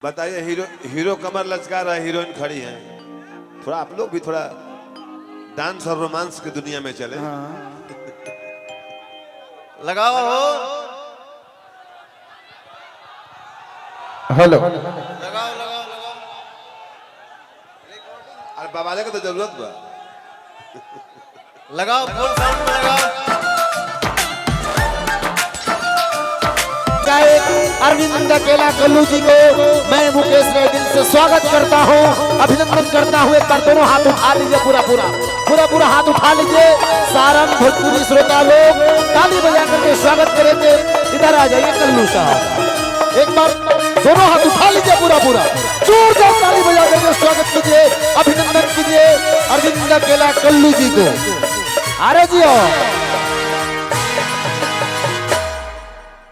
बताइए hero hero कमर लचका रहा है, हीरोइन खड़ी है। थोड़ा आप लोग भी थोड़ा डांस और रोमांस की दुनिया में चले। लगाओ हो, हेलो लगाओ लगाओ लगाओ। अरे बाबाले को तो जरूरत बा। लगाओ फुल साउंड में लगाओ। गायक अरविंद अकेला कल्लू जी को मैं मुकेश ने दिल से स्वागत करता हूं, अभिनंदन करता हूं। एक बार दोनों हाथ उठा लीजिए, पूरा हाथ उठा लीजिए। सारण भोजपुरी श्रोता लोग ताली बजा करके स्वागत करेंगे। इधर आ जाइए कल्लू साहब, एक बार दोनों हाथ उठा लीजिए, पूरा जोरदार ताली बजा करके स्वागत कीजिए, अभिनंदन कीजिए अरविंद अकेला कल्लू जी को। अरे जी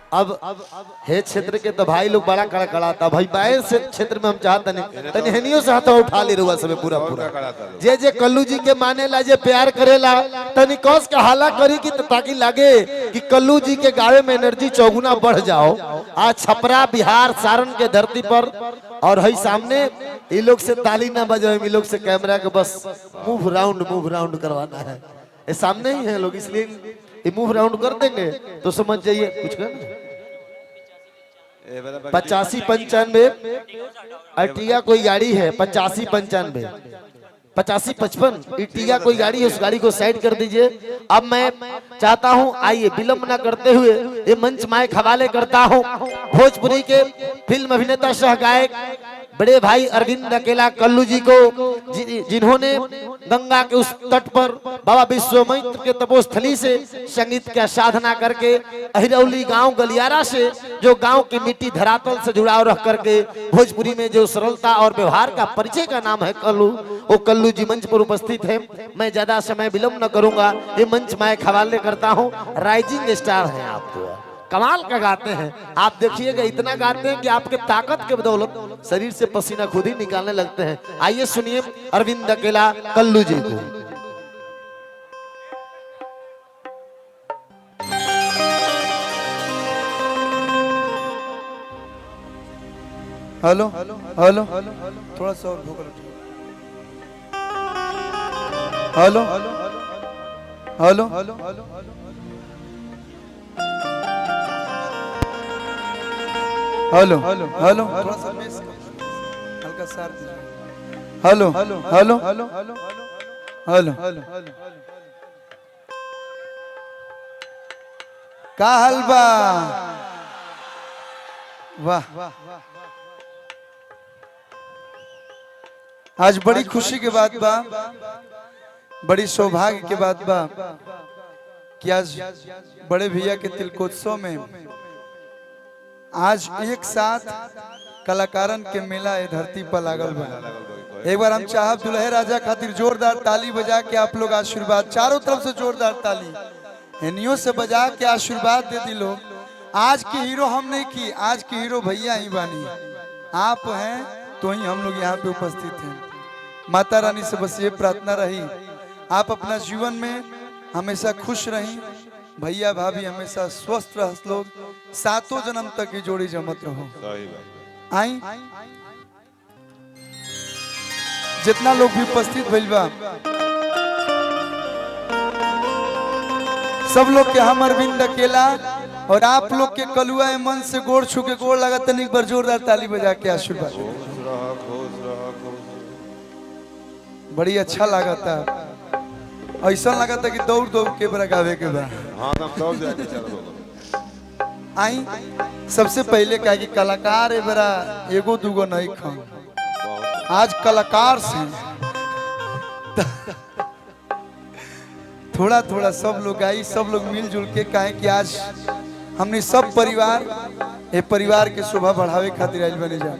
अब हे क्षेत्र के तो भाई लोग बड़ा कड़कड़ाता भाई, बाहर से क्षेत्र में हम चाहते नहीं तनी हनियो से हाथ उठा ले रुआ सब पूरा जे जे कल्लू जी के माने ला, जे प्यार करेला तनी कस का हाला करी कि ताकि लगे कि कल्लू जी के गावे में एनर्जी चौगुना बढ़ जाओ। आज छपरा बिहार सारण के धरती पर और हई सामने ये लोग से ताली ना बजाओ, ये लोग से कैमरा के बस मूव राउंड करवाना है। ये सामने ही है लोग, इसलिए ये मूव राउंड कर देंगे तो समझ जाइए कुछ कर 85-95 अर्टिगा कोई गाड़ी है, 85-95 85-55 अर्टिगा कोई गाड़ी है, उस गाड़ी को साइड कर दीजिए। अब मैं चाहता हूं, आइए विलंब न करते हुए ये मंच माइक हवाले करता हूं भोजपुरी के फिल्म अभिनेता सह गायक बड़े भाई अरविंद अकेला कल्लू जी को, जिन्होंने गंगा के उस तट पर बाबा विश्वामित्र के तपोस्थली से संगीत का साधना करके अहिरौली गांव गलियारा से जो गांव की मिट्टी धरातल से जुड़ाव रख करके भोजपुरी में जो सरलता और व्यवहार का परिचय का नाम है कल्लू, वो कल्लू जी मंच पर उपस्थित है। मैं ज्यादा समय विलंब न करूंगा, ये मंच मैं हवाले करता हूँ। राइजिंग स्टार है, आप कमाल का गाते हैं। आप देखिएगा इतना गाते हैं कि आपके ताकत के बदौलत शरीर से पसीना खुद ही निकालने लगते हैं। आइए सुनिए अरविंद अकेला कल्लू जी को। हेलो हेलो थोड़ा सा और भूख लगी। हेलो हेलो हेलो हेलो थोड़ा सा मिस हल्का सार हेलो हेलो हेलो का हाल बा? वाह, आज बड़ी खुशी के बात बा, बड़ी सौभाग्य के बात बा कि आज बड़े भैया के तिलकोत्सव में आज एक साथ कलाकारन के मेला ए धरती पर लागल बा। एक बार हम चाहब दुल्हे राजा खातिर जोरदार ताली बजा के आप लोग आशीर्वाद, चारों तरफ से जोरदार ताली हेनियो से बजा के आशीर्वाद दे दी लोग। आज की हीरो हम नहीं की, आज की हीरो भैया ही बानी, आप हैं तो ही हम लोग यहाँ पे उपस्थित हैं। माता रानी से बस ये प्रार्थना रही आप अपना जीवन में हमेशा खुश रही, भैया भाभी हमेशा स्वस्थ रह, लोग सातों जन्म तक की जोड़ी जमत रहो। आई जितना लोग भी उपस्थित भइल बा, सब लोग के हम अरविंद अकेला और आप लोग के कलुआ मन से गोड़ छू के गोड़ लगा तन एक बार जोरदार ताली बजा के आशीर्वाद। बड़ी अच्छा लगा था, ऐसा लगा था कि दौड़ दौड़ के बड़ा गावे के बा। आई सबसे पहले कहा कि कलाकार है बड़ा एगो दूगो नहीं खान, आज कलाकार से थोड़ा थोड़ा सब लोग आई, सब लोग मिलजुल के कहे कि आज हमने सब परिवार ये परिवार के शोभा बढ़ावे खातिर आइल बने जा।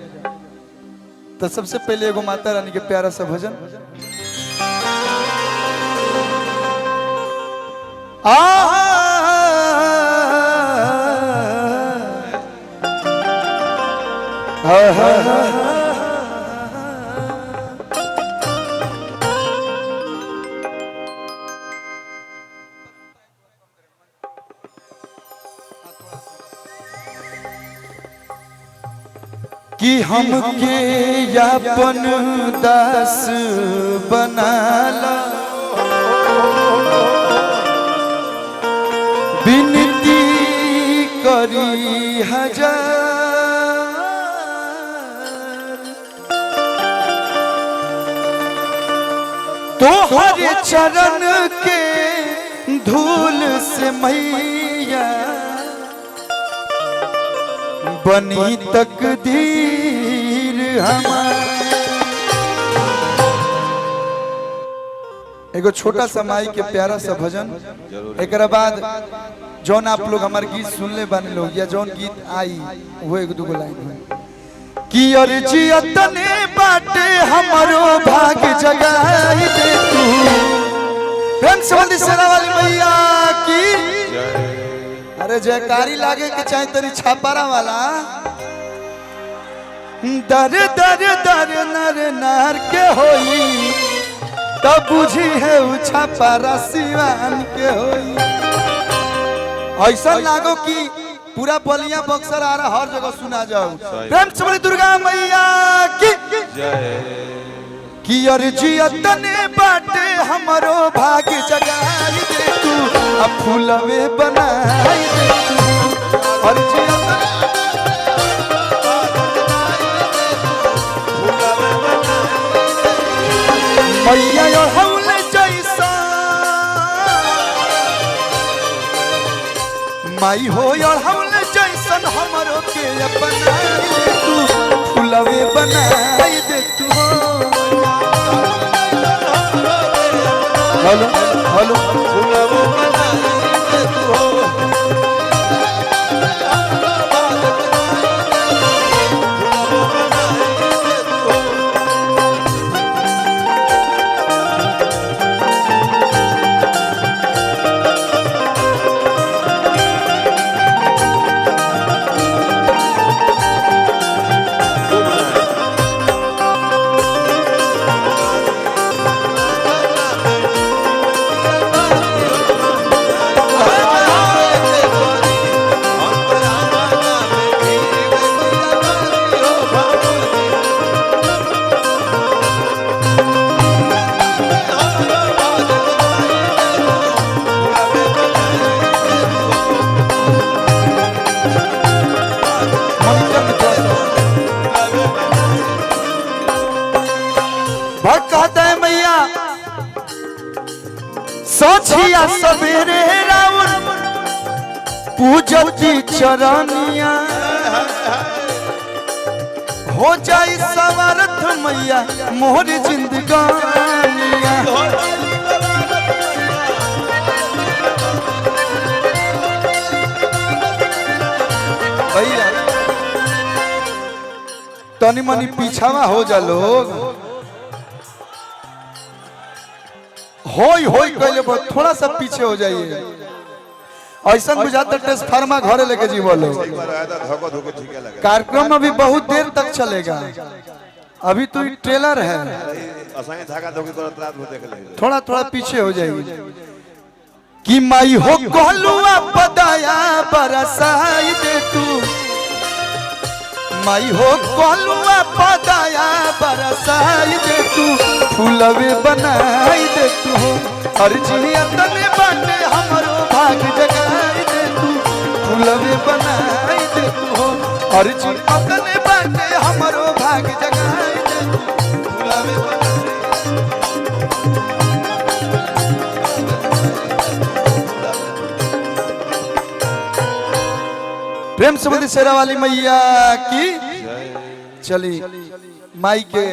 तो सबसे पहले एगो माता रानी के प्यारा सा भजन कि हमके यापन दास बनाला विनती करी हजार तोहर चरण के धूल से मैया बनी तकदीर हमार। एगो छोटा सा माई के प्यारा सा भजन, एक बाद जौन आप लोग हमारे गीत सुनले बने लोग या जौन गीत आई वो एक दूगो लाइन है कि अर्जी अतने बाटे हमारो भाग जगाई दे तू। प्रेम से बोल दी सेना वाली मैया की। अरे जयकारी लागे के चाहे तेरी छापारा वाला दर दर दर नर नार के होई तब बुझी है छापारा सिवान के होई। ऐसा लागो कि पूरा बलिया बक्सर आ रहा हर जगह सुना जाओ। प्रेम से बोली दुर्गा मैया की कि अर्जी अतने बाटे हमारो भाग जगाई दे तू अब फूलवे बनाई दे तू। अर्जी मैया यो हौले जैसा माई हो यो हौले जैसन हमरो के अपनाई दे तू फूलवे बनाई दे तू। हेलो हेलो फूलवे बनाई दे तू। सोचिया सवेरे राउर पूजती चरनिया हो जाई सवारथ मैया मोर जिंदगानिया। भैया तनी मनी पीछावा हो जा लोग होई होई कहले थोड़ा सा पीछे हो जाइए। ऐसा बुझाता ट्रांसफार्मर घरे लेके जी बोलो। कार्यक्रम अभी बहुत देर तक चलेगा, अभी तो ट्रेलर है, थोड़ा थोड़ा पीछे हो जाइए। कि माई हो कहलुआ पदाया बरसाई दे तू माई हो कहलुआ पदाया बरसाई दे तू फूलवे बनाई दे तू। अर्जी अतने बाटे हमरो भाग जगाई दे तू फूलवे बनाई दे तू। अर्जी अतने बाटे हमरो भाग जगाई दे तू फूलवे बनाई। प्रेम से बोली शेरा वाली मैया की। चली माई के